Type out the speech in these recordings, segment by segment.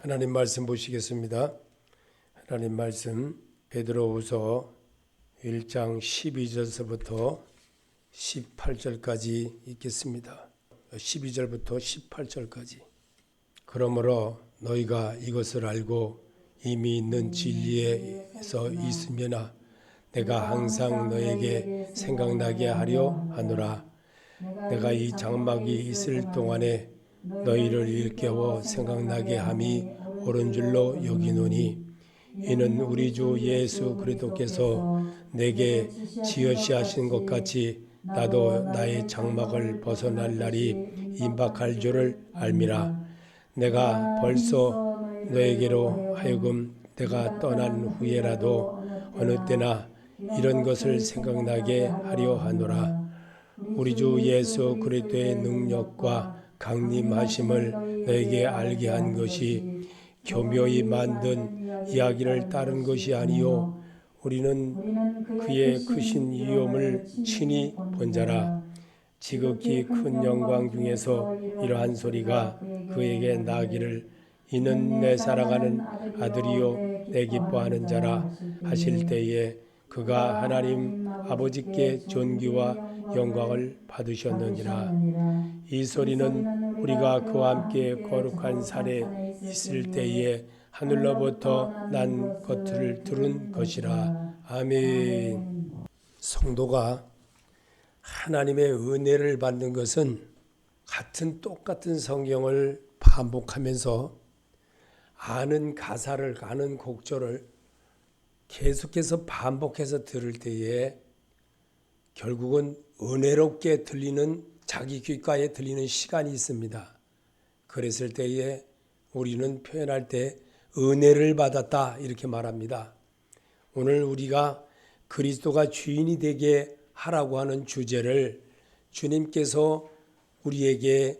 하나님 말씀 보시겠습니다. 하나님 말씀 베드로후서 1장 12절서부터 18절까지 읽겠습니다. 12절부터 18절까지. 그러므로 너희가 이것을 알고 이미 있는 진리에서 있으며나 내가 항상 너에게 생각나게 하려 하노라. 내가 이 장막이 있을 동안에 너희를 일깨워 생각나게 함이 옳은 줄로 여기노니 이는 우리 주 예수 그리스도께서 내게 지으시하신 것 같이 나도 나의 장막을 벗어날 날이 임박할 줄을 알미라. 내가 벌써 너에게로 하여금 내가 떠난 후에라도 어느 때나 이런 것을 생각나게 하려 하노라. 우리 주 예수 그리스도의 능력과 강림하심을 너에게 알게 한 것이 교묘히 만든 이야기를 따른 것이 아니요 우리는 그의 크신 위엄을 친히 본 자라. 지극히 큰 영광 중에서 이러한 소리가 그에게 나기를 이는 내 사랑하는 아들이요 내 기뻐하는 자라 하실 때에 그가 하나님 아버지께 존귀와 영광을 받으셨느니라. 이 소리는 우리가 그와 함께 거룩한 산에 있을 때에 하늘로부터 난 것을 들은 것이라. 아멘. 성도가 하나님의 은혜를 받는 것은 똑같은 성경을 반복하면서 아는 가사를, 아는 곡절을 계속해서 반복해서 들을 때에 결국은 은혜롭게 들리는 자기 귓가에 들리는 시간이 있습니다. 그랬을 때에 우리는 표현할 때 은혜를 받았다 이렇게 말합니다. 오늘 우리가 그리스도가 주인이 되게 하라고 하는 주제를 주님께서 우리에게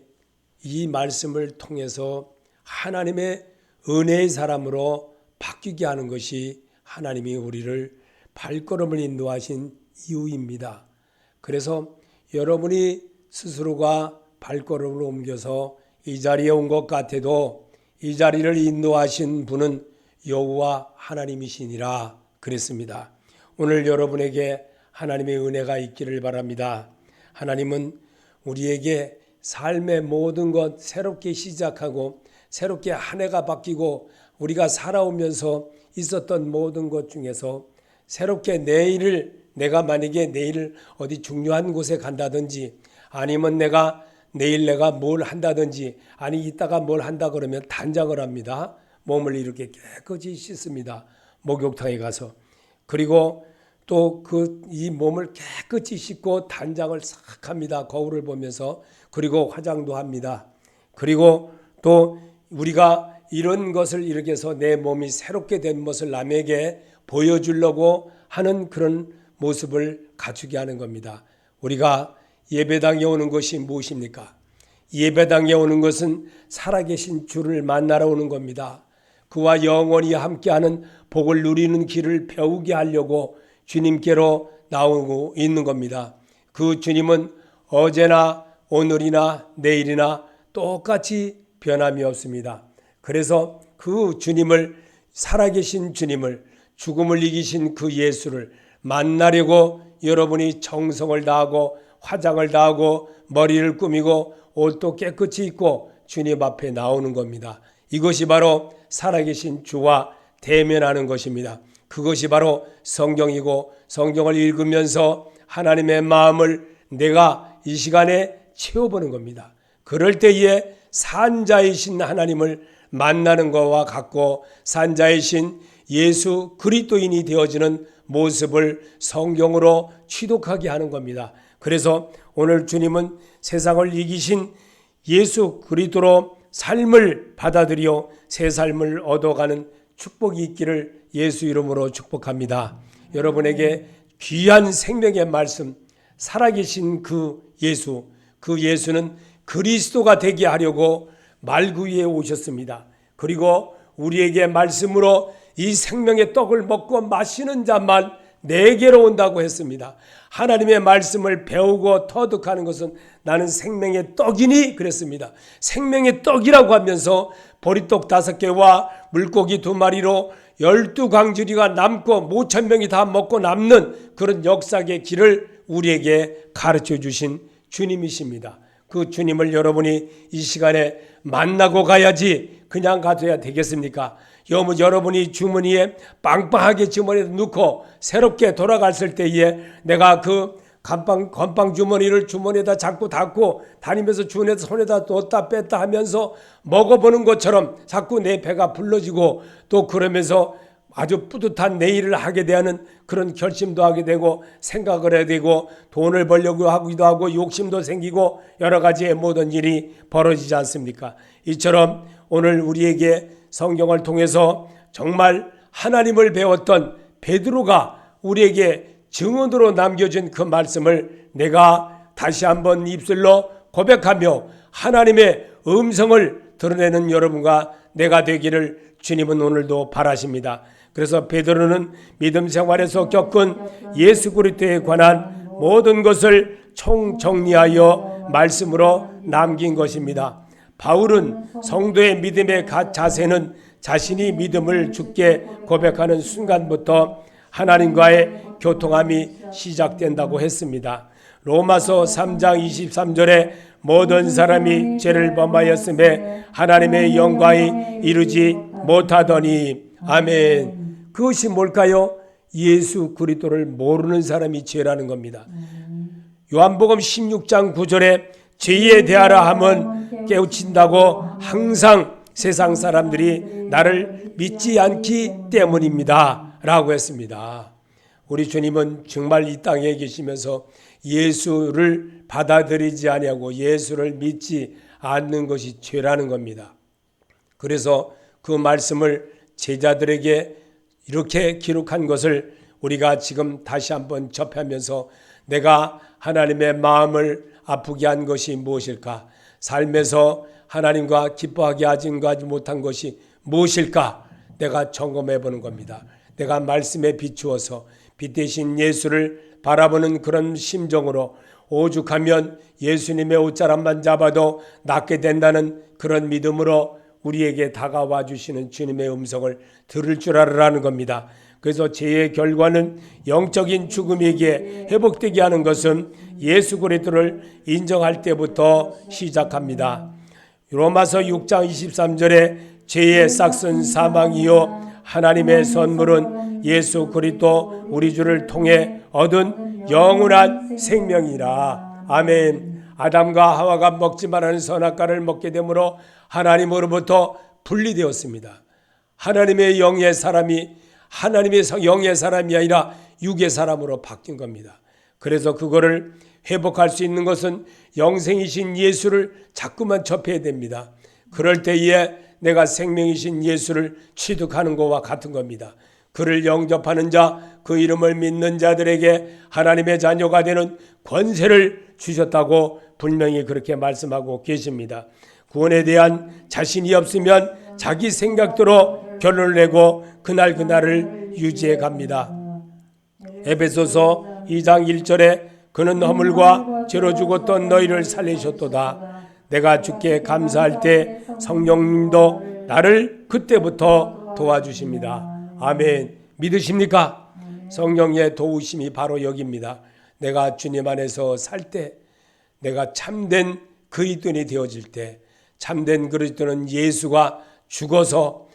이 말씀을 통해서 하나님의 은혜의 사람으로 바뀌게 하는 것이 하나님이 우리를 발걸음을 인도하신 이유입니다. 그래서 여러분이 스스로가 발걸음을 옮겨서 이 자리에 온 것 같아도 이 자리를 인도하신 분은 여호와 하나님이시니라 그랬습니다. 오늘 여러분에게 하나님의 은혜가 있기를 바랍니다. 하나님은 우리에게 삶의 모든 것 새롭게 시작하고 새롭게 한 해가 바뀌고 우리가 살아오면서 있었던 모든 것 중에서 새롭게 내가 만약에 내일 어디 중요한 곳에 간다든지 아니면 내일 내가 뭘 한다든지 아니 이따가 뭘 한다 그러면 단장을 합니다. 몸을 이렇게 깨끗이 씻습니다. 목욕탕에 가서. 그리고 또 이 몸을 깨끗이 씻고 단장을 싹 합니다. 거울을 보면서. 그리고 화장도 합니다. 그리고 또 우리가 이런 것을 이렇게 해서 내 몸이 새롭게 된 것을 남에게 보여주려고 하는 그런 모습을 갖추게 하는 겁니다. 우리가 예배당에 오는 것이 무엇입니까? 예배당에 오는 것은 살아계신 주를 만나러 오는 겁니다. 그와 영원히 함께하는 복을 누리는 길을 배우게 하려고 주님께로 나오고 있는 겁니다. 그 주님은 어제나 오늘이나 내일이나 똑같이 변함이 없습니다. 그래서 그 주님을, 살아계신 주님을, 죽음을 이기신 그 예수를 만나려고 여러분이 정성을 다하고 화장을 다하고 머리를 꾸미고 옷도 깨끗이 입고 주님 앞에 나오는 겁니다. 이것이 바로 살아계신 주와 대면하는 것입니다. 그것이 바로 성경이고 성경을 읽으면서 하나님의 마음을 내가 이 시간에 채워보는 겁니다. 그럴 때에 산자이신 하나님을 만나는 것과 같고 산자이신 예수 그리스도인이 되어지는 모습을 성경으로 취독하게 하는 겁니다. 그래서 오늘 주님은 세상을 이기신 예수 그리스도로 삶을 받아들여 새 삶을 얻어가는 축복이 있기를 예수 이름으로 축복합니다. 여러분에게 귀한 생명의 말씀, 살아계신 그 예수는 그리스도가 되게 하려고 말구 위에 오셨습니다. 그리고 우리에게 말씀으로 이 생명의 떡을 먹고 마시는 자만 내게로 온다고 했습니다. 하나님의 말씀을 배우고 터득하는 것은 나는 생명의 떡이니 그랬습니다. 생명의 떡이라고 하면서 보리떡 5개와 물고기 2마리로 12광주리가 남고 모천 명이 다 먹고 남는 그런 역사의 길을 우리에게 가르쳐 주신 주님이십니다. 그 주님을 여러분이 이 시간에 만나고 가야지 그냥 가둬야 되겠습니까? 여러분이 주머니에 빵빵하게 주머니에 넣고 새롭게 돌아갔을 때에 내가 그 건빵 주머니를 주머니에다 자꾸 닫고 다니면서 손에다 넣었다 뺐다 하면서 먹어보는 것처럼 자꾸 내 배가 불러지고 또 그러면서 아주 뿌듯한 내일을 하게 되는 그런 결심도 하게 되고 생각을 해야 되고 돈을 벌려고 하기도 하고 욕심도 생기고 여러 가지의 모든 일이 벌어지지 않습니까? 이처럼 오늘 우리에게 성경을 통해서 정말 하나님을 배웠던 베드로가 우리에게 증언으로 남겨준 그 말씀을 내가 다시 한번 입술로 고백하며 하나님의 음성을 드러내는 여러분과 내가 되기를 주님은 오늘도 바라십니다. 그래서 베드로는 믿음 생활에서 겪은 예수 그리스도에 관한 모든 것을 총정리하여 말씀으로 남긴 것입니다. 바울은 성도의 믿음의 자세는 자신이 믿음을 주께 고백하는 순간부터 하나님과의 교통함이 시작된다고 했습니다. 로마서 3장 23절에 모든 사람이 죄를 범하였음에 하나님의 영광이 이루지 못하더니 아멘. 그것이 뭘까요? 예수 그리스도를 모르는 사람이 죄라는 겁니다. 요한복음 16장 9절에 죄에 대하라 함은 깨우친다고 항상 세상 사람들이 나를 믿지 않기 때문입니다 라고 했습니다. 우리 주님은 정말 이 땅에 계시면서 예수를 받아들이지 아니하고 예수를 믿지 않는 것이 죄라는 겁니다. 그래서 그 말씀을 제자들에게 이렇게 기록한 것을 우리가 지금 다시 한번 접하면서 내가 하나님의 마음을 아프게 한 것이 무엇일까? 삶에서 하나님과 기뻐하게 하지 못한 것이 무엇일까? 내가 점검해 보는 겁니다. 내가 말씀에 비추어서 빛 대신 예수를 바라보는 그런 심정으로 오죽하면 예수님의 옷자락만 잡아도 낫게 된다는 그런 믿음으로 우리에게 다가와 주시는 주님의 음성을 들을 줄 알으라는 겁니다. 그래서 죄의 결과는 영적인 죽음에게 회복되게 하는 것은 예수 그리스도를 인정할 때부터 시작합니다. 로마서 6장 23절에 죄의 싹은 사망이요 하나님의 선물은 예수 그리스도 우리 주를 통해 얻은 영원한 생명이라. 아멘. 아담과 하와가 먹지 말라는 선악과를 먹게 되므로 하나님으로부터 분리되었습니다. 하나님의 영의 사람이 하나님의 영의 사람이 아니라 육의 사람으로 바뀐 겁니다. 그래서 그거를 회복할 수 있는 것은 영생이신 예수를 자꾸만 접해야 됩니다. 그럴 때에 내가 생명이신 예수를 취득하는 것과 같은 겁니다. 그를 영접하는 자, 그 이름을 믿는 자들에게 하나님의 자녀가 되는 권세를 주셨다고 분명히 그렇게 말씀하고 계십니다. 구원에 대한 자신이 없으면 자기 생각대로 결론을 내고 그날을 유지해 갑니다. 에베소서 2장 1절에 그는 허물과 죄로 죽었던 너희를 살리셨도다. 내가 주께 감사할 때 성령님도 나를 그때부터 도와주십니다. 아멘. 믿으십니까? 성령의 도우심이 바로 여기입니다. 내가 주님 안에서 살 때, 내가 참된 그리스도인이 되어질 때, 참된 그리스도는 예수가 죽어서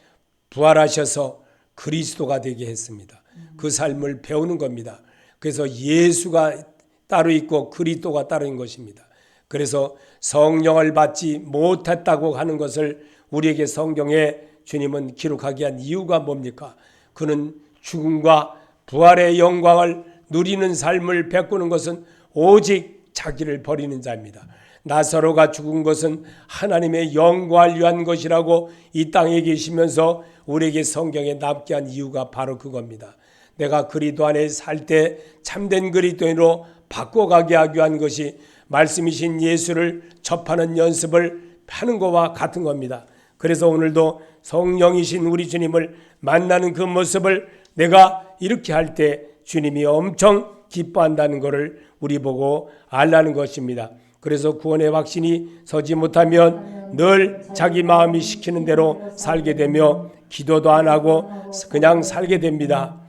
부활하셔서 그리스도가 되게 했습니다. 그 삶을 배우는 겁니다. 그래서 예수가 따로 있고 그리스도가 따로인 것입니다. 그래서 성령을 받지 못했다고 하는 것을 우리에게 성경에 주님은 기록하게 한 이유가 뭡니까? 그는 죽음과 부활의 영광을 누리는 삶을 베꾸는 것은 오직 자기를 버리는 자입니다. 나사로가 죽은 것은 하나님의 영광을 위한 것이라고 이 땅에 계시면서 우리에게 성경에 남게 한 이유가 바로 그겁니다. 내가 그리스도 안에 살 때 참된 그리스도인으로 바꿔가게 하기 위한 것이 말씀이신 예수를 접하는 연습을 하는 것과 같은 겁니다. 그래서 오늘도 성령이신 우리 주님을 만나는 그 모습을 내가 이렇게 할 때 주님이 엄청 기뻐한다는 것을 우리 보고 알라는 것입니다. 그래서 구원의 확신이 서지 못하면 늘 자기 마음이 시키는 대로 살게 되며 기도도 안 하고 그냥 살게 됩니다.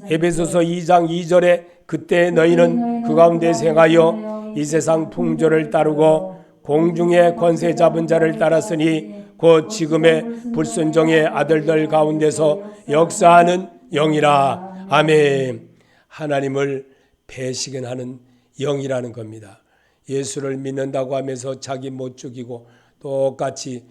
에베소서 2장 2절에 그때 너희는 그 가운데 생하여 이 세상 풍조를 따르고 공중의 권세 잡은 자를 따랐으니 곧 지금의 불순종의 아들들 가운데서 역사하는 영이라. 아멘. 하나님을 배신하는 영이라는 겁니다. 예수를 믿는다고 하면서 자기 못 죽이고 똑같이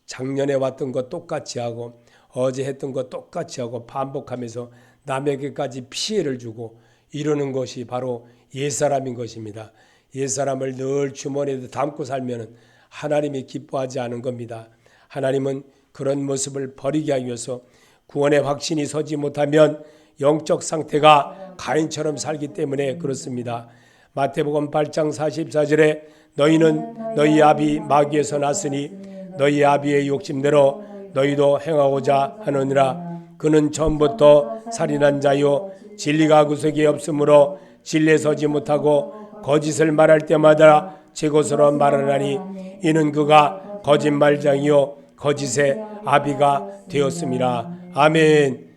작년에 왔던 거 똑같이 하고 어제 했던 거 똑같이 하고 반복하면서 남에게까지 피해를 주고 이러는 것이 바로 옛사람인 것입니다. 옛사람을 늘 주머니에 담고 살면 하나님이 기뻐하지 않은 겁니다. 하나님은 그런 모습을 버리게 하기 위해서 구원의 확신이 서지 못하면 영적 상태가 가인처럼 살기 때문에 그렇습니다. 마태복음 8장 44절에 너희는 너희 아비 마귀에서 났으니 너희 아비의 욕심대로 너희도 행하고자 하느니라. 그는 처음부터 살인한 자요 진리가 구석이 없으므로 진리에 서지 못하고 거짓을 말할 때마다 제 것으로 말하나니 이는 그가 거짓말장이요 거짓의 아비가 되었습니다. 아멘.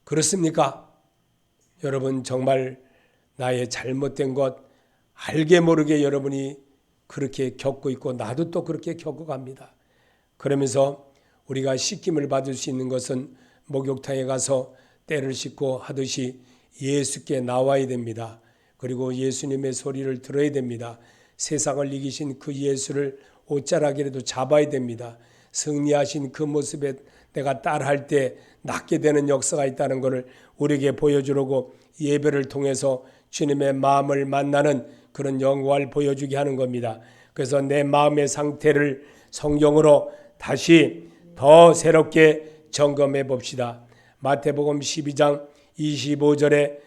그렇습니까? 여러분 정말 나의 잘못된 것 알게 모르게 여러분이 그렇게 겪고 있고 나도 또 그렇게 겪어갑니다. 그러면서 우리가 씻김을 받을 수 있는 것은 목욕탕에 가서 때를 씻고 하듯이 예수께 나와야 됩니다. 그리고 예수님의 소리를 들어야 됩니다. 세상을 이기신 그 예수를 옷자락이라도 잡아야 됩니다. 승리하신 그 모습에 내가 따라할 때 낫게 되는 역사가 있다는 것을 우리에게 보여주려고 예배를 통해서 주님의 마음을 만나는 그런 영광을 보여주게 하는 겁니다. 그래서 내 마음의 상태를 성경으로 다시 더 새롭게 점검해 봅시다. 마태복음 12장 25절에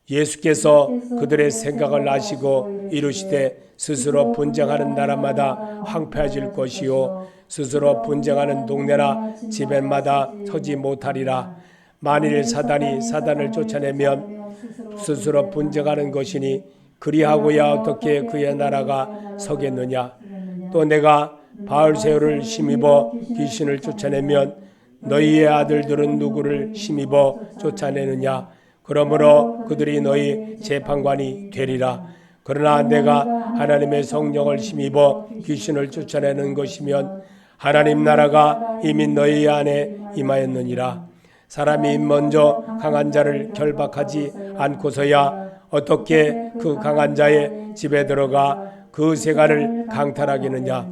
예수께서 그들의 생각을 아시고 이르시되 스스로 분쟁하는 나라마다 황폐해질 것이요 스스로 분쟁하는 동네나 집에마다 서지 못하리라. 만일 사단이 사단을 쫓아내면 스스로 분쟁하는 것이니 그리하고야 어떻게 그의 나라가 서겠느냐. 또 내가 바알새우를 힘입어 귀신을 쫓아내면 너희의 아들들은 누구를 힘입어 쫓아내느냐. 그러므로 그들이 너희 재판관이 되리라. 그러나 내가 하나님의 성령을 힘입어 귀신을 쫓아내는 것이면 하나님 나라가 이미 너희 안에 임하였느니라. 사람이 먼저 강한 자를 결박하지 않고서야 어떻게 그 강한 자의 집에 들어가 그 세간을 강탈하겠느냐.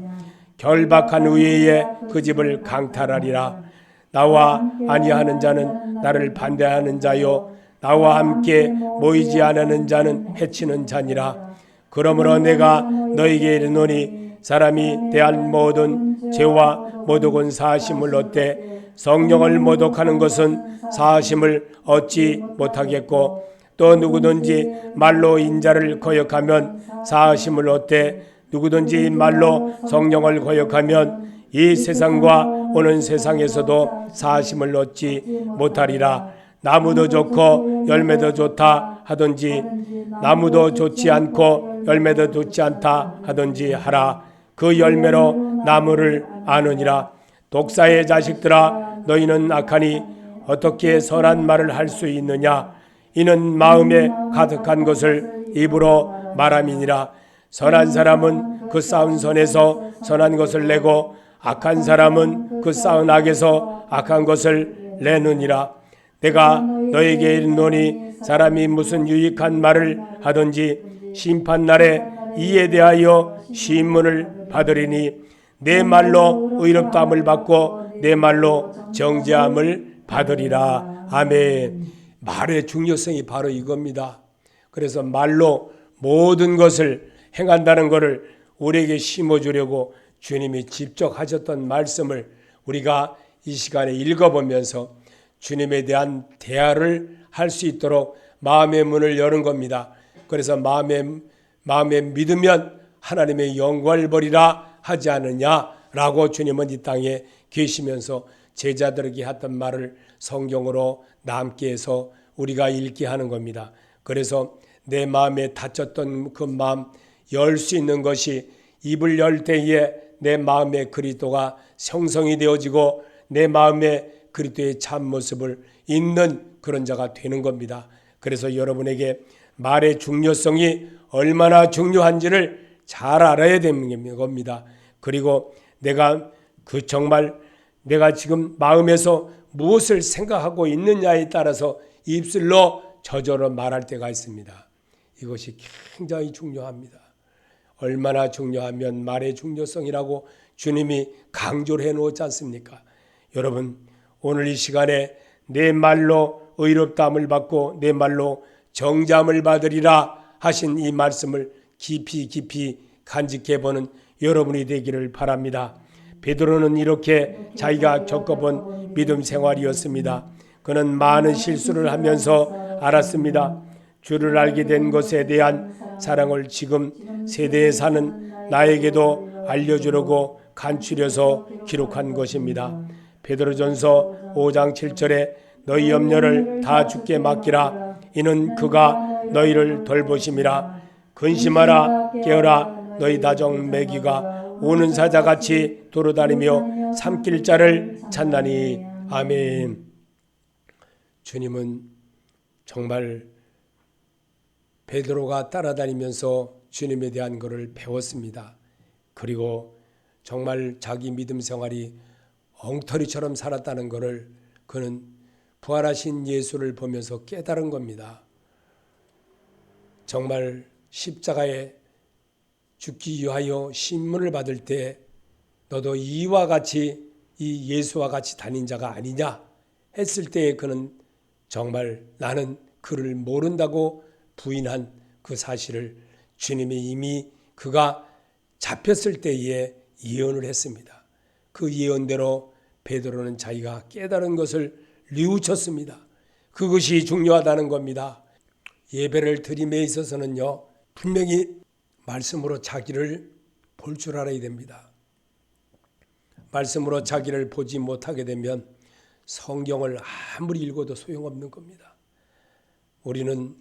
결박한 후에 그 집을 강탈하리라. 나와 아니하는 자는 나를 반대하는 자요 나와 함께 모이지 않는 자는 해치는 자니라. 그러므로 내가 너희에게 이르노니 사람이 대한 모든 죄와 모독은 사하심을 얻되 성령을 모독하는 것은 사하심을 얻지 못하겠고 또 누구든지 말로 인자를 거역하면 사하심을 얻되 누구든지 말로 성령을 거역하면 이 세상과 오는 세상에서도 사하심을 얻지 못하리라. 나무도 좋고 열매도 좋다 하든지 나무도 좋지 않고 열매도 좋지 않다 하든지 하라. 그 열매로 나무를 아느니라. 독사의 자식들아 너희는 악하니 어떻게 선한 말을 할 수 있느냐. 이는 마음에 가득한 것을 입으로 말함이니라. 선한 사람은 그 쌓은 선에서 선한 것을 내고 악한 사람은 그 쌓은 악에서 악한 것을 내느니라. 내가 너에게 이르노니 사람이 무슨 유익한 말을 하든지 심판날에 이에 대하여 심문을 받으리니 내 말로 의롭다함을 받고 내 말로 정죄함을 받으리라. 아멘. 말의 중요성이 바로 이겁니다. 그래서 말로 모든 것을 행한다는 것을 우리에게 심어주려고 주님이 직접 하셨던 말씀을 우리가 이 시간에 읽어보면서 주님에 대한 대화를 할 수 있도록 마음의 문을 여는 겁니다. 그래서 마음에 믿으면 하나님의 영광을 보리라 하지 않느냐. 라고 주님은 이 땅에 계시면서 제자들에게 했던 말을 성경으로 남게 해서 우리가 읽게 하는 겁니다. 그래서 내 마음에 닫혔던 그 마음 열 수 있는 것이, 입을 열 때에 내 마음의 그리스도가 형성이 되어지고 내 마음에 그리스도의 참모습을 잇는 그런 자가 되는 겁니다. 그래서 여러분에게 말의 중요성이 얼마나 중요한지를 잘 알아야 되는 겁니다. 그리고 내가 정말 내가 지금 마음에서 무엇을 생각하고 있느냐에 따라서 입술로 저절로 말할 때가 있습니다. 이것이 굉장히 중요합니다. 얼마나 중요하면 말의 중요성이라고 주님이 강조를 해놓지 않습니까? 여러분, 오늘 이 시간에 내 말로 의롭다함을 받고 내 말로 정죄함을 받으리라 하신 이 말씀을 깊이 간직해 보는 여러분이 되기를 바랍니다. 베드로는 이렇게 자기가 겪어본 믿음 생활이었습니다. 그는 많은 실수를 하면서 알았습니다. 주를 알게 된 것에 대한 사랑을 지금 세대에 사는 나에게도 알려주려고 간추려서 기록한 것입니다. 베드로전서 5장 7절에 너희 염려를 다 주께 맡기라. 이는 그가 너희를 돌보심이라. 근심하라 깨어라. 너희 다정 매기가 우는 사자같이 돌아다니며 삼킬 자를 찾나니. 아멘. 주님은 정말 베드로가 따라다니면서 주님에 대한 것을 배웠습니다. 그리고 정말 자기 믿음 생활이 엉터리처럼 살았다는 것을 그는 부활하신 예수를 보면서 깨달은 겁니다. 정말 십자가에 죽기 위하여 신문을 받을 때 너도 이와 같이 이 예수와 같이 다닌 자가 아니냐 했을 때 그는 정말 나는 그를 모른다고 부인한 그 사실을 주님이 이미 그가 잡혔을 때에 예언을 했습니다. 그 예언대로 베드로는 자기가 깨달은 것을 뉘우쳤습니다. 그것이 중요하다는 겁니다. 예배를 드림에 있어서는요, 분명히 말씀으로 자기를 볼 줄 알아야 됩니다. 말씀으로 자기를 보지 못하게 되면 성경을 아무리 읽어도 소용없는 겁니다. 우리는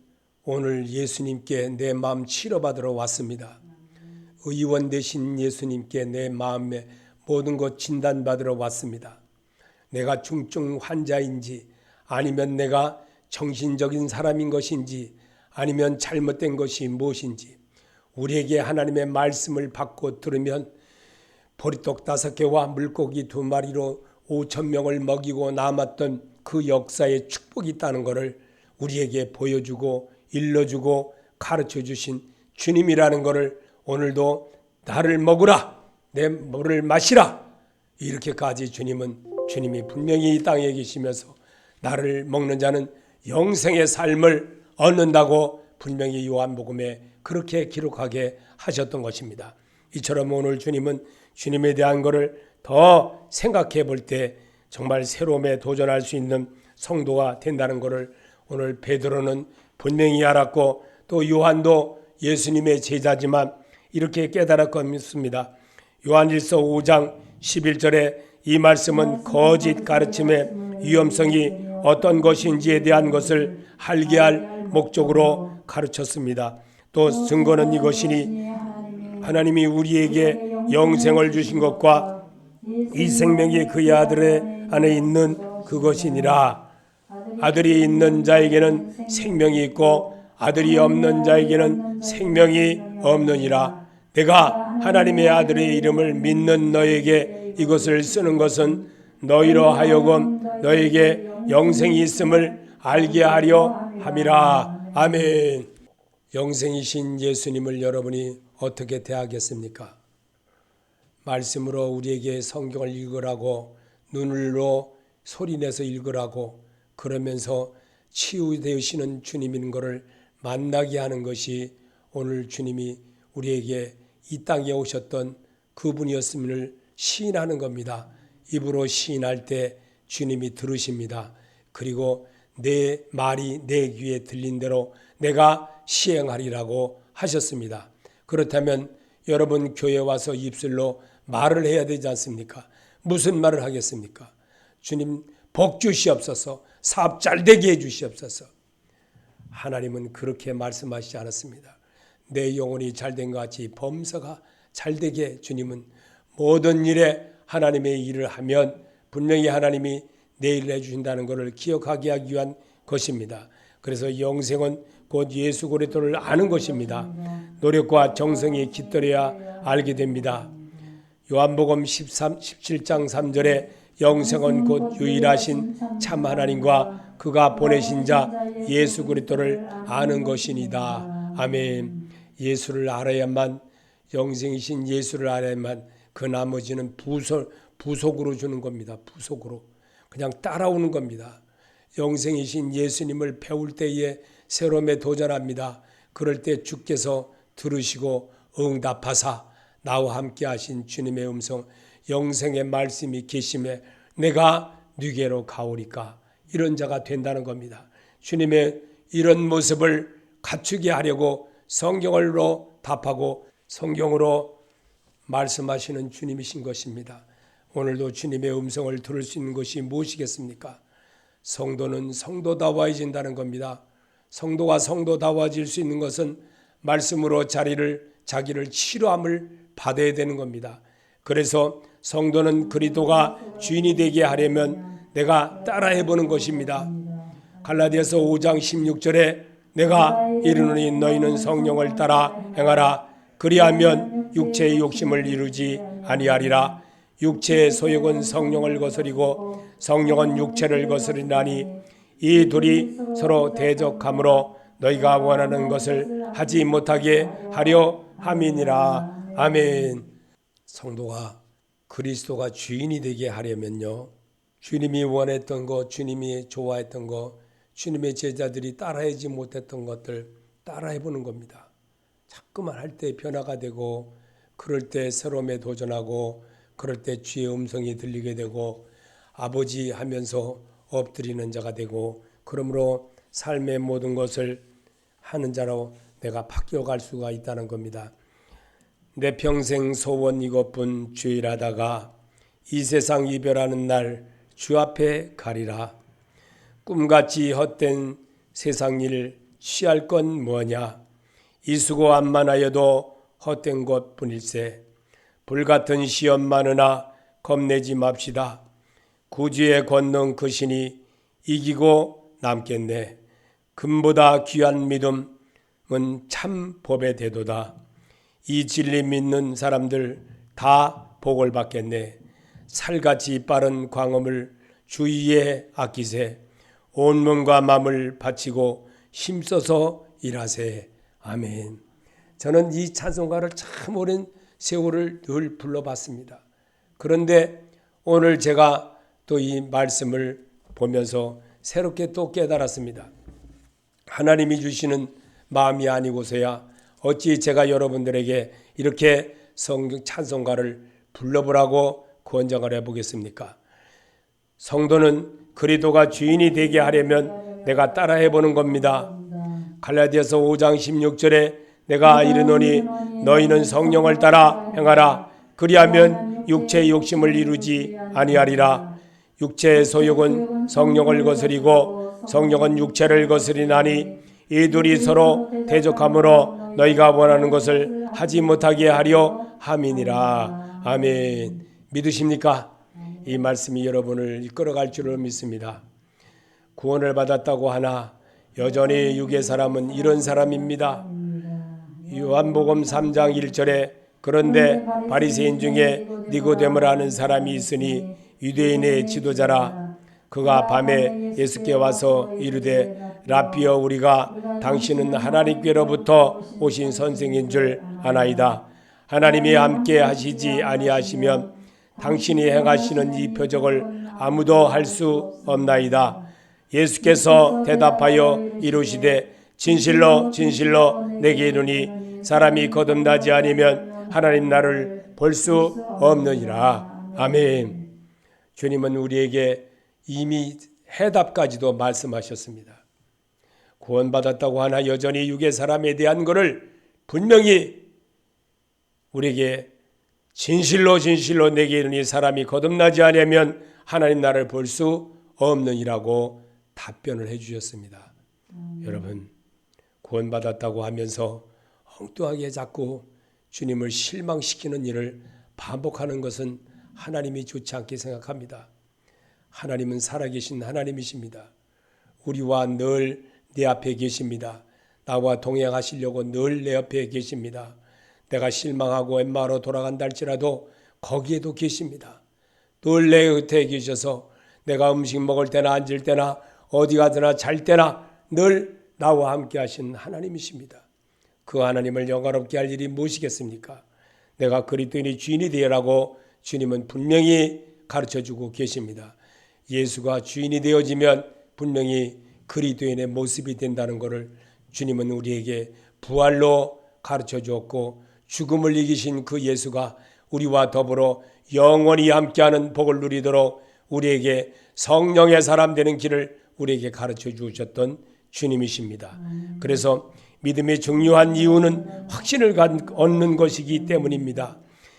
오늘 예수님께 내 마음 치료받으러 왔습니다. 의원 되신 예수님께 내 마음의 모든 것 진단받으러 왔습니다. 내가 중증 환자인지 아니면 내가 정신적인 사람인 것인지 아니면 잘못된 것이 무엇인지 우리에게 하나님의 말씀을 받고 들으면 보리떡 5개와 물고기 2마리로 5,000명을 먹이고 남았던 그 역사의 축복이 있다는 것을 우리에게 보여주고 일러주고 가르쳐주신 주님이라는 것을 오늘도 나를 먹으라, 내 물을 마시라, 이렇게까지 주님이 분명히 이 땅에 계시면서 나를 먹는 자는 영생의 삶을 얻는다고 분명히 요한복음에 그렇게 기록하게 하셨던 것입니다. 이처럼 오늘 주님은 주님에 대한 것을 더 생각해 볼 때 정말 새로움에 도전할 수 있는 성도가 된다는 것을 오늘 베드로는 분명히 알았고 또 요한도 예수님의 제자지만 이렇게 깨달았습니다. 요한일서 5장 11절에 이 말씀은 거짓 가르침의 위험성이 어떤 것인지에 대한 것을 알게 할 목적으로 가르쳤습니다. 또 증거는 이것이니 하나님이 우리에게 영생을 주신 것과 이 생명이 그의 아들의 안에 있는 그것이니라. 아들이 있는 자에게는 생명이 있고 아들이 없는 자에게는 생명이 없느니라. 내가 하나님의 아들의 이름을 믿는 너에게 이것을 쓰는 것은 너희로 하여금 너에게 영생이 있음을 알게 하려 함이라. 아멘. 영생이신 예수님을 여러분이 어떻게 대하겠습니까? 말씀으로 우리에게 성경을 읽으라고 눈으로 소리내서 읽으라고 그러면서 치유되시는 주님인 것을 만나게 하는 것이 오늘 주님이 우리에게 이 땅에 오셨던 그분이었음을 시인하는 겁니다. 입으로 시인할 때 주님이 들으십니다. 그리고 내 말이 내 귀에 들린 대로 내가 시행하리라고 하셨습니다. 그렇다면 여러분 교회 와서 입술로 말을 해야 되지 않습니까? 무슨 말을 하겠습니까? 주님 복 주시옵소서, 사업 잘 되게 해 주시옵소서. 하나님은 그렇게 말씀하시지 않았습니다. 내 영혼이 잘된 것 같이 범사가 잘되게 주님은 모든 일에 하나님의 일을 하면 분명히 하나님이 내 일을 해주신다는 것을 기억하게 하기 위한 것입니다. 그래서 영생은 곧 예수 그리스도를 아는 것입니다. 노력과 정성이 깃들어야 알게 됩니다. 요한복음 17장 3절에 영생은 곧 유일하신 참 하나님과 그가 보내신 자 예수 그리스도를 아는 것이니다. 아멘. 예수를 알아야만, 영생이신 예수를 알아야만 그 나머지는 부속으로 주는 겁니다. 부속으로. 그냥 따라오는 겁니다. 영생이신 예수님을 배울 때에 새로움에 도전합니다. 그럴 때 주께서 들으시고 응답하사 나와 함께 하신 주님의 음성, 영생의 말씀이 계심에 내가 네게로 가오리까, 이런 자가 된다는 겁니다. 주님의 이런 모습을 갖추게 하려고 성경으로 답하고 성경으로 말씀하시는 주님이신 것입니다. 오늘도 주님의 음성을 들을 수 있는 것이 무엇이겠습니까? 성도는 성도다워진다는 겁니다. 성도가 성도다워질 수 있는 것은 말씀으로 자기를 치료함을 받아야 되는 겁니다. 그래서 성도는 그리스도가 주인이 되게 하려면 내가 따라해보는 것입니다. 갈라디아서 5장 16절에 내가 이르노니 너희는 성령을 따라 행하라. 그리하면 육체의 욕심을 이루지 아니하리라. 육체의 소욕은 성령을 거스리고 성령은 육체를 거스리나니 이 둘이 서로 대적하므로 너희가 원하는 것을 하지 못하게 하려 함이니라. 아멘. 성도가 그리스도가 주인이 되게 하려면요, 주님이 원했던 것, 주님이 좋아했던 것, 주님의 제자들이 따라하지 못했던 것들 따라해보는 겁니다. 자꾸만 할 때 변화가 되고, 그럴 때 새로움에 도전하고, 그럴 때 주의 음성이 들리게 되고, 아버지 하면서 엎드리는 자가 되고, 그러므로 삶의 모든 것을 하는 자로 내가 바뀌어갈 수가 있다는 겁니다. 내 평생 소원 이것뿐 주일하다가 이 세상 이별하는 날 주 앞에 가리라. 꿈같이 헛된 세상 일 취할 건 뭐냐. 이 수고 암만하여도 헛된 것뿐일세. 불같은 시험 많으나 겁내지 맙시다. 구주의 권능 그 신이 이기고 남겠네. 금보다 귀한 믿음은 참 법의 대도다. 이 진리 믿는 사람들 다 복을 받겠네. 살같이 빠른 광음을 주위에 아끼세. 온 몸과 마음을 바치고 힘써서 일하세. 아멘. 저는 이 찬송가를 참 오랜 세월을 늘 불러봤습니다. 그런데 오늘 제가 또 이 말씀을 보면서 새롭게 또 깨달았습니다. 하나님이 주시는 마음이 아니고서야 어찌 제가 여러분들에게 이렇게 성경 찬송가를 불러보라고 권장을 해보겠습니까? 성도는 그리스도가 주인이 되게 하려면 내가 따라해보는 겁니다. 갈라디아서 5장 16절에 내가 이르노니 너희는 성령을 따라 행하라. 그리하면 육체의 욕심을 이루지 아니하리라. 육체의 소욕은 성령을 거스리고 성령은 육체를 거스리나니 이 둘이 서로 대적하므로 너희가 원하는 것을 하지 못하게 하려 함이니라. 아멘. 믿으십니까? 이 말씀이 여러분을 이끌어갈 줄을 믿습니다. 구원을 받았다고 하나 여전히 육의 사람은 이런 사람입니다. 요한복음 3장 1절에 그런데 바리새인 중에 니고데모를 아는 사람이 있으니 유대인의 지도자라. 그가 밤에 예수께 와서 이르되 라삐여 우리가 당신은 하나님께로부터 오신 선생인 줄 아나이다. 하나님이 함께 하시지 아니하시면 당신이 행하시는 이 표적을 아무도 할 수 없나이다. 예수께서 대답하여 이르시되 진실로 진실로 내게 이르니 사람이 거듭나지 않으면 하나님 나라를 볼 수 없느니라. 아멘. 주님은 우리에게 이미 해답까지도 말씀하셨습니다. 구원받았다고 하나 여전히 육의 사람에 대한 것을 분명히 우리에게 진실로 진실로 내게 이르니 사람이 거듭나지 아니하면 하나님 나라를 볼 수 없느니라고 답변을 해주셨습니다. 여러분, 구원받았다고 하면서 엉뚱하게 자꾸 주님을 실망시키는 일을 반복하는 것은 하나님이 좋지 않게 생각합니다. 하나님은 살아계신 하나님이십니다. 우리와 늘 내 앞에 계십니다. 나와 동행하시려고 늘 내 옆에 계십니다. 내가 실망하고 웬만하로 돌아간다 할지라도 거기에도 계십니다. 늘 내 곁에 계셔서 내가 음식 먹을 때나 앉을 때나 어디 가거나 잘 때나 늘 나와 함께 하신 하나님이십니다. 그 하나님을 영화롭게 할 일이 무엇이겠습니까? 내가 그리스도인의 주인이 되라고 주님은 분명히 가르쳐주고 계십니다. 예수가 주인이 되어지면 분명히 그리스도인의 모습이 된다는 것을 주님은 우리에게 부활로 가르쳐 주었고, 죽음을 이기신 그 예수가 우리와 더불어 영원히 함께하는 복을 누리도록 우리에게 성령의 사람 되는 길을 우리에게 가르쳐 주셨던 주님이십니다. 그래서 믿음의 중요한 이유는 확신을 얻는 것이기 때문입니다.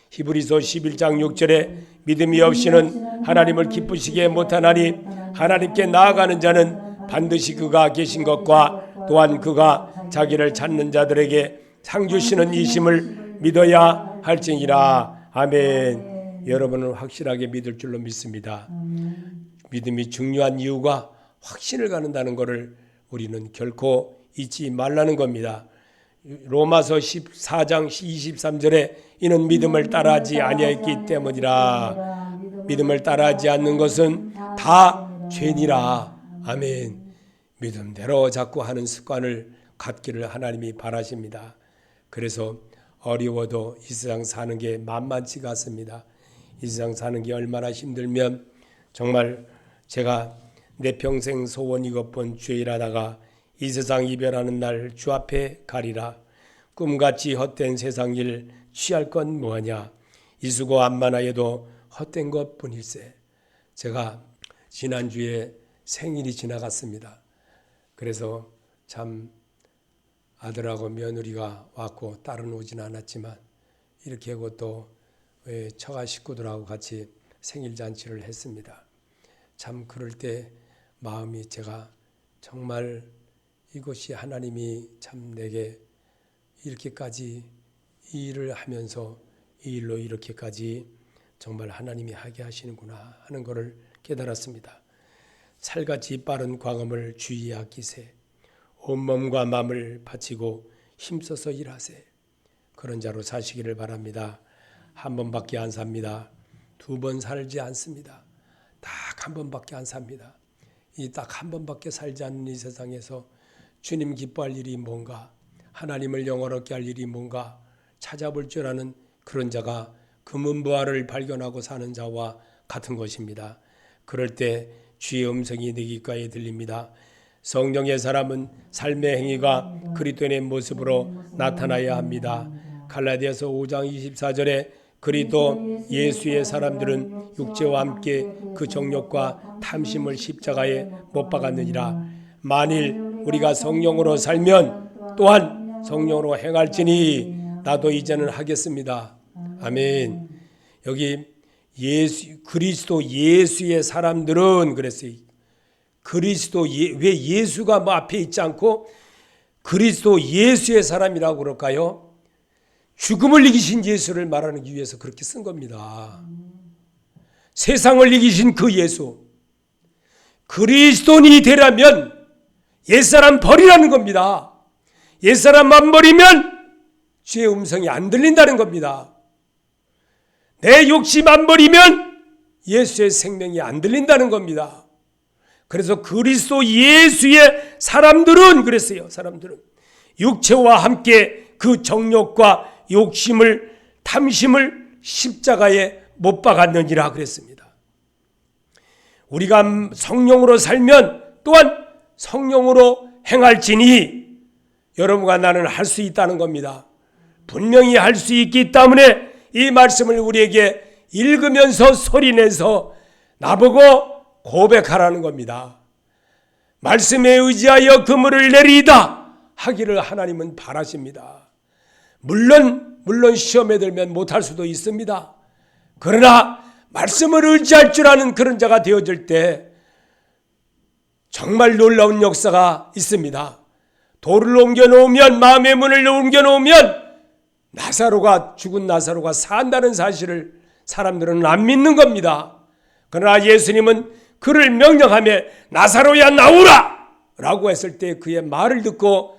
히브리서 11장 6절에 믿음이 없이는 하나님을 기쁘시게 못하나니 하나님께 나아가는 자는 반드시 그가 계신 것과 또한 그가 자기를 찾는 자들에게 상 주시는 이심을 믿어야 할지니라. 아멘. 여러분은 확실하게 믿을 줄로 믿습니다. 믿음이 중요한 이유가 확신을 갖는다는 것을 우리는 결코 잊지 말라는 겁니다. 로마서 14장 23절에 이는 믿음을 따라하지 아니하였기 때문이라. 믿음을 따라하지 않는 것은 다 죄니라. 아멘. 믿음대로 자꾸 하는 습관을 갖기를 하나님이 바라십니다. 그래서 어려워도 이 세상 사는 게 만만치가 않습니다. 이 세상 사는 게 얼마나 힘들면 정말 제가 내 평생 소원 이것뿐 죄일하다가 이 세상 이별하는 날 주 앞에 가리라. 꿈같이 헛된 세상 일 취할 건 뭐하냐. 이수고 암만하여도 헛된 것뿐일세. 제가 지난주에 생일이 지나갔습니다. 그래서 참 아들하고 며느리가 왔고 딸은 오진 않았지만 이렇게 하고 또 처가 식구들하고 같이 생일 잔치를 했습니다. 참 그럴 때 마음이 제가 정말 이것이 하나님이 참 내게 이렇게까지 이 일을 하면서 이 일로 이렇게까지 정말 하나님이 하게 하시는구나 하는 것을 깨달았습니다. 살같이 빠른 광음을 주의에 아끼세. 온몸과 마음을 바치고 힘써서 일하세. 그런 자로 사시기를 바랍니다. 한 번밖에 안 삽니다. 두 번 살지 않습니다. 딱 한 번밖에 안 삽니다. 이 딱 한 번밖에 살지 않는 이 세상에서 주님 기뻐할 일이 뭔가, 하나님을 영원롭게 할 일이 뭔가 찾아볼 줄 아는 그런 자가 금은부활을 발견하고 사는 자와 같은 것입니다. 그럴 때 주의 음성이 내 귓가에 들립니다. 성령의 사람은 삶의 행위가 그리스도인의 모습으로 나타나야 합니다. 갈라디아서 5장 24절에 그리스도 예수의 사람들은 육체와 함께 그 정욕과 탐심을 십자가에 못 박았느니라. 만일 우리가 성령으로 살면 또한 성령으로 행할지니 나도 이제는 하겠습니다. 아멘. 여기 그리스도 예수의 사람들은 그랬어요. 왜 예수가 앞에 있지 않고 그리스도 예수의 사람이라고 그럴까요? 죽음을 이기신 예수를 말하기 위해서 그렇게 쓴 겁니다. 세상을 이기신 그 예수. 그리스도인이 되려면 옛사람 버리라는 겁니다. 옛사람만 버리면 주의 음성이 안 들린다는 겁니다. 내 욕심 안 버리면 예수의 생명이 안 들린다는 겁니다. 그래서 그리스도 예수의 사람들은 그랬어요. 사람들은 육체와 함께 그 정욕과 욕심을 탐심을 십자가에 못 박았느니라 그랬습니다. 우리가 성령으로 살면 또한 성령으로 행할지니 여러분과 나는 할 수 있다는 겁니다. 분명히 할 수 있기 때문에 이 말씀을 우리에게 읽으면서 소리내서 나보고 고백하라는 겁니다. 말씀에 의지하여 그물을 내리이다 하기를 하나님은 바라십니다. 물론 물론 시험에 들면 못할 수도 있습니다. 그러나 말씀을 의지할 줄 아는 그런 자가 되어질 때 정말 놀라운 역사가 있습니다. 돌을 옮겨놓으면, 마음의 문을 옮겨놓으면 죽은 나사로가 산다는 사실을 사람들은 안 믿는 겁니다. 그러나 예수님은 그를 명령하며 나사로야 나오라! 라고 했을 때 그의 말을 듣고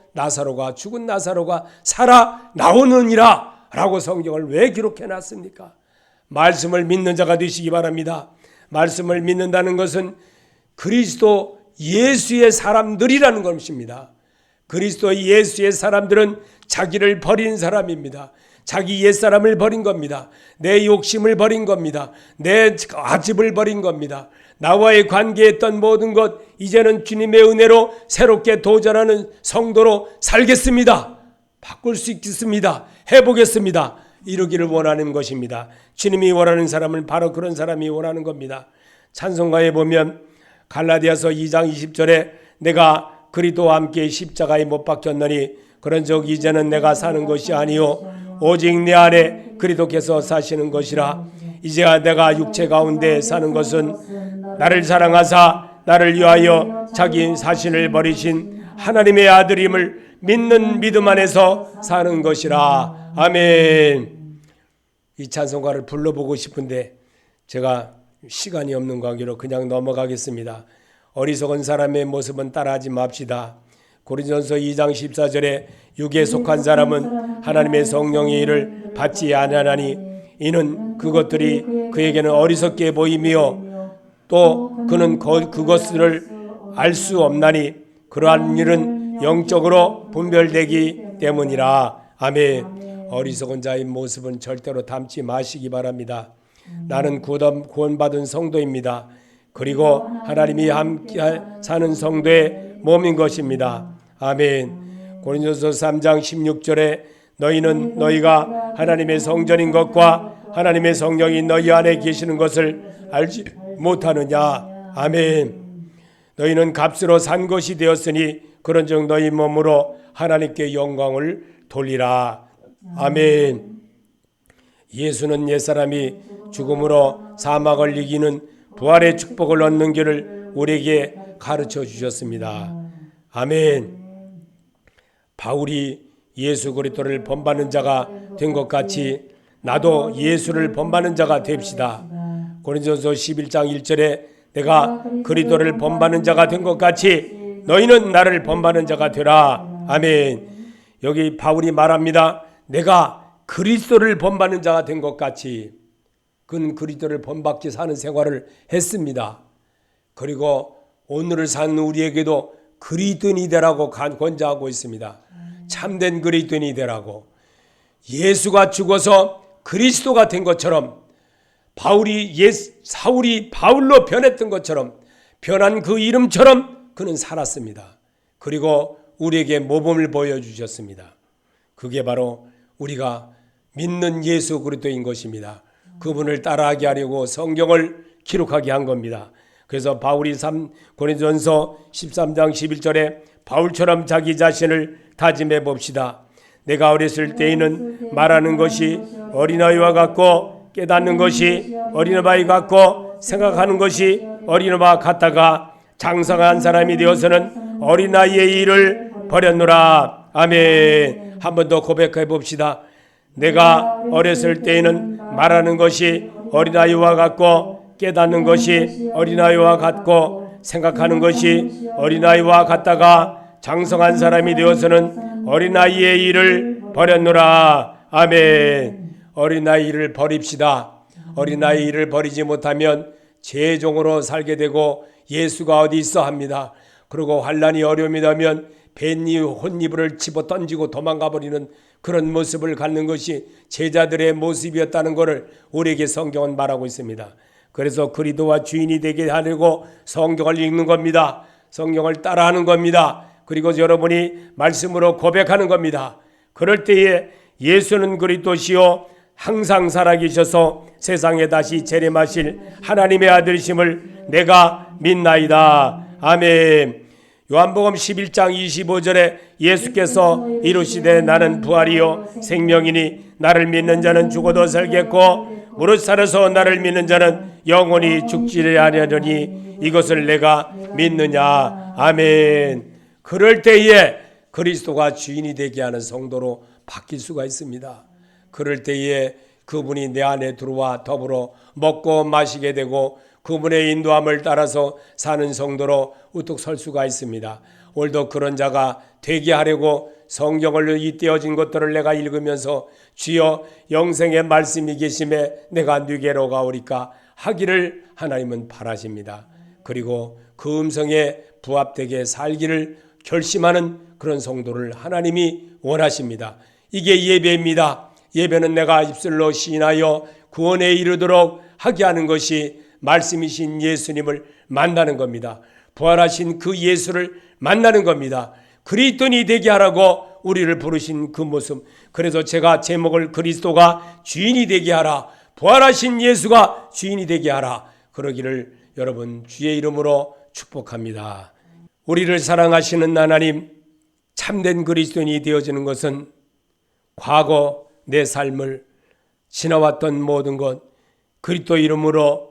죽은 나사로가 살아 나오느니라 라고 성경을 왜 기록해 놨습니까? 말씀을 믿는 자가 되시기 바랍니다. 말씀을 믿는다는 것은 그리스도 예수의 사람들이라는 것입니다. 그리스도 예수의 사람들은 자기를 버린 사람입니다. 자기 옛사람을 버린 겁니다. 내 욕심을 버린 겁니다. 내 아집을 버린 겁니다. 나와의 관계했던 모든 것 이제는 주님의 은혜로 새롭게 도전하는 성도로 살겠습니다. 바꿀 수 있겠습니다. 해보겠습니다. 이루기를 원하는 것입니다. 주님이 원하는 사람은 바로 그런 사람이 원하는 겁니다. 찬송가에 보면 갈라디아서 2장 20절에 내가 그리스도와 함께 십자가에 못 박혔느니 그런즉 이제는 내가 사는 것이 아니요 오직 내 안에 그리스도께서 사시는 것이라. 이제야 내가 육체 가운데 사는 것은 나를 사랑하사 나를 위하여 자기 자신을 버리신 하나님의 아들임을 믿는 믿음 안에서 사는 것이라. 아멘. 이 찬송가를 불러보고 싶은데 제가 시간이 없는 관계로 그냥 넘어가겠습니다. 어리석은 사람의 모습은 따라하지 맙시다. 고린도전서 2장 14절에 육에 속한 사람은 하나님의 성령의 일을 받지 아니하나니 이는 그것들이 그에게는 어리석게 보이며 또 그는 그것을 알 수 없나니 그러한 일은 영적으로 분별되기 때문이라. 아멘. 어리석은 자의 모습은 절대로 담지 마시기 바랍니다. 나는 구원받은 성도입니다. 그리고 하나님이 함께 사는 성도의 몸인 것입니다. 아멘. 고린도서 3장 16절에 너희는 너희가 하나님의 성전인 것과 하나님의 성령이 너희 안에 계시는 것을 알지 못하느냐. 아멘. 너희는 값으로 산 것이 되었으니 그런즉 너희 몸으로 하나님께 영광을 돌리라. 아멘. 예수는 옛사람이 죽음으로 사망을 이기는 부활의 축복을 얻는 길을 우리에게 가르쳐 주셨습니다. 아멘. 바울이 예수 그리스도를 본받는 자가 된 것 같이 나도 예수를 본받는 자가 됩시다. 고린도전서 11장 1절에 내가 그리스도를 본받는 자가 된 것 같이 너희는 나를 본받는 자가 되라. 아멘. 여기 바울이 말합니다. 내가 그리스도를 본받는 자가 된 것 같이. 그는 그리스도를 본받기 사는 생활을 했습니다. 그리고 오늘을 사는 우리에게도 그리스도인이 되라고 권장하고 있습니다. 참된 그리스도인이 되라고. 예수가 죽어서 그리스도가 된 것처럼 사울이 바울로 변했던 것처럼 변한 그 이름처럼 그는 살았습니다. 그리고 우리에게 모범을 보여주셨습니다. 그게 바로 우리가 믿는 예수 그리스도인 것입니다. 그분을 따라하게 하려고 성경을 기록하게 한 겁니다. 그래서 바울이 고린도전서 13장 11절에 바울처럼 자기 자신을 다짐해 봅시다. 내가 어렸을 때에는 말하는 것이 어린아이와 같고 깨닫는 것이 어린아이 같고 생각하는 것이 어린아이와 같다가 장성한 사람이 되어서는 어린아이의 일을 버렸노라. 아멘. 한 번 더 고백해 봅시다. 내가 어렸을 때에는 말하는 것이 어린아이와 같고 깨닫는 것이 어린아이와 같고 생각하는 것이 어린아이와 같다가 장성한 사람이 되어서는 어린아이의 일을 버렸노라. 아멘. 어린아이 일을 버립시다. 어린아이 일을 버리지 못하면 죄종으로 살게 되고 예수가 어디 있어 합니다. 그리고 환난이 어려움이 되면 뱃니 혼이불을 집어 던지고 도망가 버리는 그런 모습을 갖는 것이 제자들의 모습이었다는 것을 우리에게 성경은 말하고 있습니다. 그래서 그리스도와 주인이 되게 하려고 성경을 읽는 겁니다. 성경을 따라하는 겁니다. 그리고 여러분이 말씀으로 고백하는 겁니다. 그럴 때에 예수는 그리스도시요 항상 살아계셔서 세상에 다시 재림하실 하나님의 아들이심을 내가 믿나이다. 아멘. 요한복음 11장 25절에 예수께서 이르시되 나는 부활이요 생명이니 나를 믿는 자는 죽어도 살겠고 무릇 살아서 나를 믿는 자는 영원히 죽지 아니하리니 이것을 내가 믿느냐. 아멘. 그럴 때에 그리스도가 주인이 되게 하는 성도로 바뀔 수가 있습니다. 그럴 때에 그분이 내 안에 들어와 더불어 먹고 마시게 되고 그분의 인도함을 따라서 사는 성도로 우뚝 설 수가 있습니다. 오늘도 그런 자가 되게 하려고 성경을 이 떼어진 것들을 내가 읽으면서 주여 영생의 말씀이 계심에 내가 네게로 가오리까 하기를 하나님은 바라십니다. 그리고 그 음성에 부합되게 살기를 결심하는 그런 성도를 하나님이 원하십니다. 이게 예배입니다. 예배는 내가 입술로 시인하여 구원에 이르도록 하게 하는 것이 말씀이신 예수님을 만나는 겁니다. 부활하신 그 예수를 만나는 겁니다. 그리스도인이 되게 하라고 우리를 부르신 그 모습. 그래서 제가 제목을 그리스도가 주인이 되게 하라, 부활하신 예수가 주인이 되게 하라, 그러기를 여러분 주의 이름으로 축복합니다. 우리를 사랑하시는 하나님, 참된 그리스도인이 되어지는 것은 과거 내 삶을 지나왔던 모든 것 그리스도 이름으로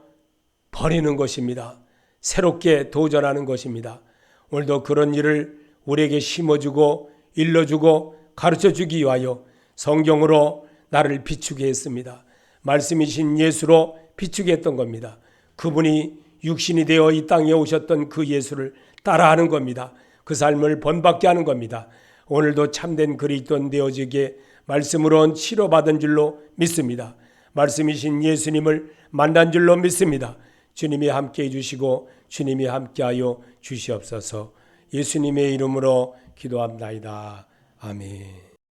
버리는 것입니다. 새롭게 도전하는 것입니다. 오늘도 그런 일을 우리에게 심어주고 일러주고 가르쳐주기 위하여 성경으로 나를 비추게 했습니다. 말씀이신 예수로 비추게 했던 겁니다. 그분이 육신이 되어 이 땅에 오셨던 그 예수를 따라하는 겁니다. 그 삶을 본받게 하는 겁니다. 오늘도 참된 그리스도인 되어지게 말씀으로 치료받은 줄로 믿습니다. 말씀이신 예수님을 만난 줄로 믿습니다. 주님이 함께해 주시고 주님이 함께하여 주시옵소서. 예수님의 이름으로 기도합나이다. 아멘.